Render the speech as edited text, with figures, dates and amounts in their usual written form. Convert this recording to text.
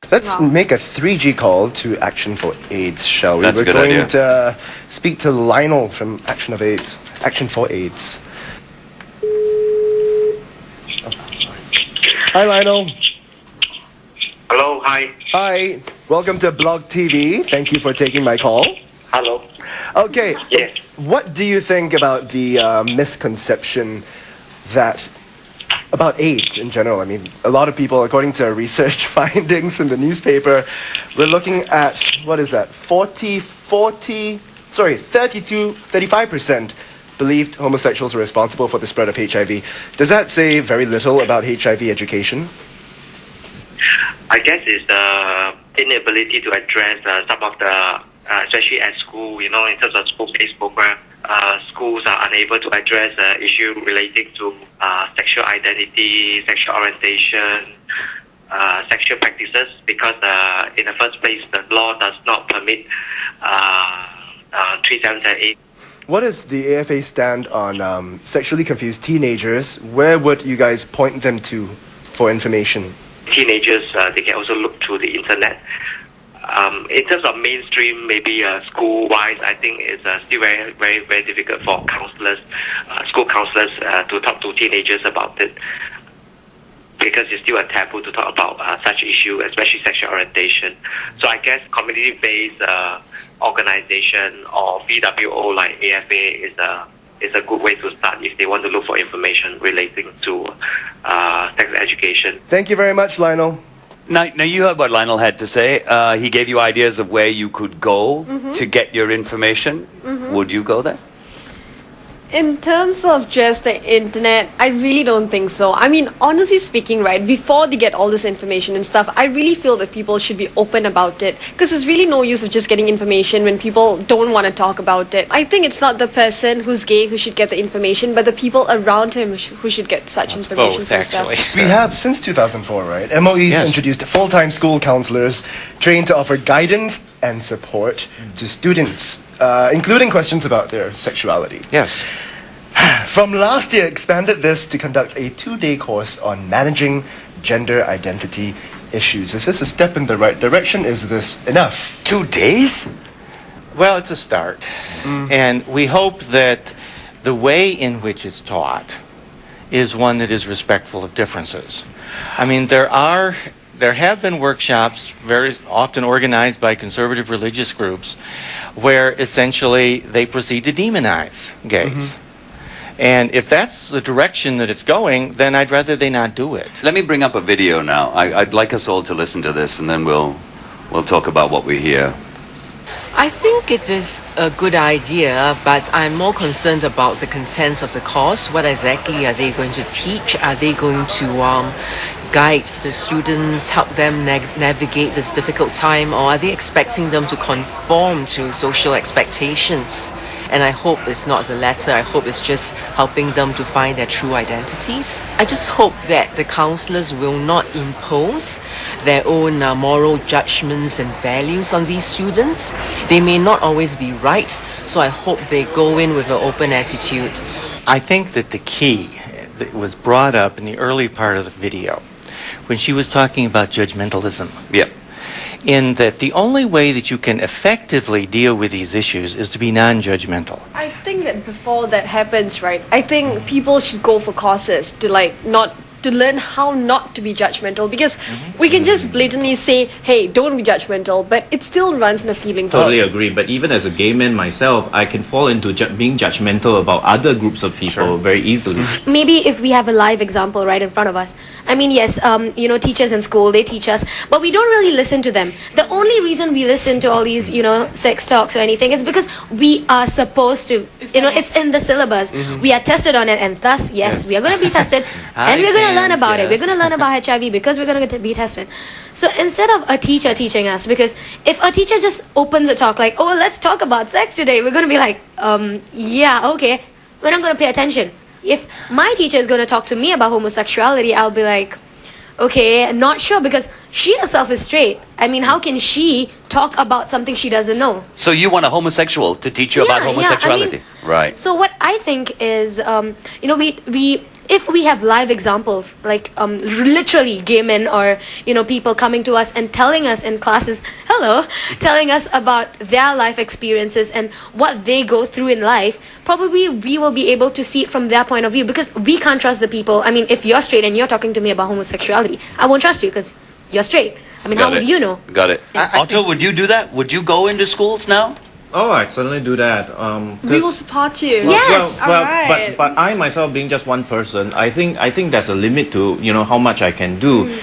Let's make a 3G call to Action for AIDS, shall we? That's a good idea. We're going to speak to Lionel from Action of AIDS. Action for AIDS. Oh, sorry. Hi, Lionel. Hello, hi. Hi. Welcome to Blog TV. Thank you for taking my call. Hello. Okay. Yes. What do you think about the misconception that about AIDS in general? I mean, a lot of people, according to research findings in the newspaper, we're looking at, what is that, 35% believed homosexuals are responsible for the spread of HIV. Does that say very little about HIV education? I guess it's the inability to address some of the, especially at school, in terms of school-based program, schools are unable to address issue relating to sexual identity, sexual orientation, sexual practices, because in the first place, the law does not permit 3778. What does the AFA stand on sexually confused teenagers? Where would you guys point them to for information? Teenagers, they can also look through the internet. In terms of mainstream, maybe school-wise, I think it's still very, very, very difficult for counselors, school counselors, to talk to teenagers about it, because it's still a taboo to talk about such issue, especially sexual orientation. So I guess community-based organization or BWO like AFA is a good way to start if they want to look for information relating to sex education. Thank you very much, Lionel. Now you heard what Lionel had to say. He gave you ideas of where you could go to get your information. Would you go there? In terms of just the internet, I really don't think so. I mean, honestly speaking, right, before they get all this information and stuff, I really feel that people should be open about it, because there's really no use of just getting information when people don't want to talk about it. I think it's not the person who's gay who should get the information, but the people around him who should get such information. Both, actually. We have, since 2004, right, MOE's introduced full-time school counselors trained to offer guidance and support to students, including questions about their sexuality. Yes. From last year, expanded this to conduct a 2-day course on managing gender identity issues. Is this a step in the right direction? Is this enough? 2 days? Well, it's a start. And we hope that the way in which it's taught is one that is respectful of differences. I mean, there have been workshops very often organized by conservative religious groups where essentially they proceed to demonize gays. And if that's the direction that it's going, then I'd rather they not do it. Let me bring up a video now. I'd like us all to listen to this, and then we'll talk about what we hear. I think it is a good idea, but I'm more concerned about the contents of the course. What exactly are they going to teach? Are they going to guide the students, help them navigate this difficult time, or are they expecting them to conform to social expectations? And I hope it's not the latter. I hope it's just helping them to find their true identities. I just hope that the counselors will not impose their own moral judgments and values on these students. They may not always be right, so I hope they go in with an open attitude. I think that the key that was brought up in the early part of the video, when she was talking about judgmentalism. Yeah. In that the only way that you can effectively deal with these issues is to be non-judgmental. I think that before that happens, right, I think people should go for courses to learn how not to be judgmental, because we can just blatantly say, hey, don't be judgmental, but it still runs in a feeling. Totally agree. But even as a gay man myself, I can fall into being judgmental about other groups of people very easily. Maybe if we have a live example right in front of us. I mean, yes, teachers in school, they teach us, but we don't really listen to them. The only reason we listen to all these, sex talks or anything is because we are supposed to, it's in the syllabus. We are tested on it, and thus, yes, we are going to be tested, and we're going to learn about it. We're going to learn about HIV because we're going to be tested. So instead of a teacher teaching us, because if a teacher just opens a talk like, oh, let's talk about sex today, we're going to be like, yeah, okay, we're not going to pay attention. If my teacher is going to talk to me about homosexuality, I'll be like, okay, not sure, because she herself is straight. I mean, how can she talk about something she doesn't know? So you want a homosexual to teach you about homosexuality? Right. So what I think is, we if we have live examples, like literally gay men or people coming to us and telling us in classes, telling us about their life experiences and what they go through in life, probably we will be able to see it from their point of view, because we can't trust the people. I mean, if you're straight and you're talking to me about homosexuality, I won't trust you because you're straight. I mean, how would you know? Got it. Otto, would you do that? Would you go into schools now? Oh, I'd certainly do that. We will support you. Yes. Well, Alright. but I myself being just one person, I think there's a limit to how much I can do.